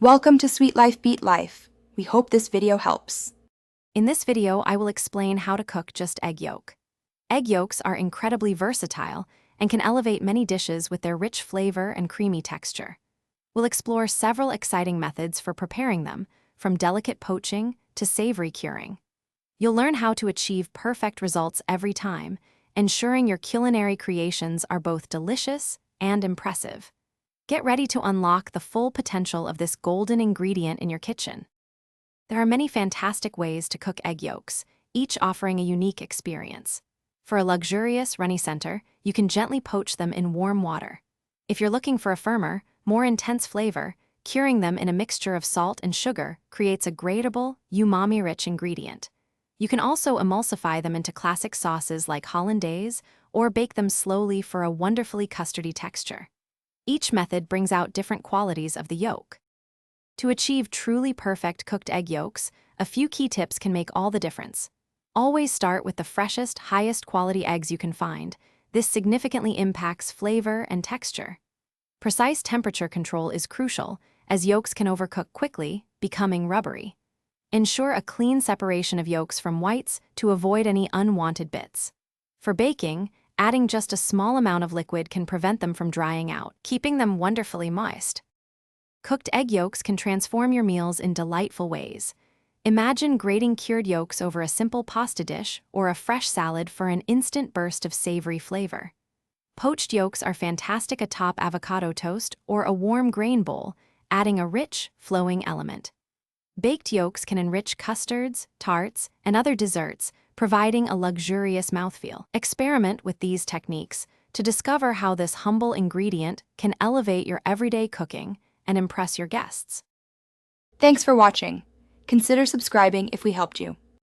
Welcome to Sweet Life Beat Life. We hope this video helps. In this video, I will explain how to cook just egg yolk. Egg yolks are incredibly versatile and can elevate many dishes with their rich flavor and creamy texture. We'll explore several exciting methods for preparing them, from delicate poaching to savory curing. You'll learn how to achieve perfect results every time, ensuring your culinary creations are both delicious and impressive. Get ready to unlock the full potential of this golden ingredient in your kitchen. There are many fantastic ways to cook egg yolks, each offering a unique experience. For a luxurious, runny center, you can gently poach them in warm water. If you're looking for a firmer, more intense flavor, curing them in a mixture of salt and sugar creates a gradable, umami-rich ingredient. You can also emulsify them into classic sauces like hollandaise or bake them slowly for a wonderfully custardy texture. Each method brings out different qualities of the yolk. To achieve truly perfect cooked egg yolks, a few key tips can make all the difference. Always start with the freshest, highest quality eggs you can find. This significantly impacts flavor and texture. Precise temperature control is crucial, as yolks can overcook quickly, becoming rubbery. Ensure a clean separation of yolks from whites to avoid any unwanted bits. For baking, adding just a small amount of liquid can prevent them from drying out, keeping them wonderfully moist. Cooked egg yolks can transform your meals in delightful ways. Imagine grating cured yolks over a simple pasta dish or a fresh salad for an instant burst of savory flavor. Poached yolks are fantastic atop avocado toast or a warm grain bowl, adding a rich, flowing element. Baked yolks can enrich custards, tarts, and other desserts, providing a luxurious mouthfeel. Experiment with these techniques to discover how this humble ingredient can elevate your everyday cooking and impress your guests. Thanks for watching. Consider subscribing if we helped you.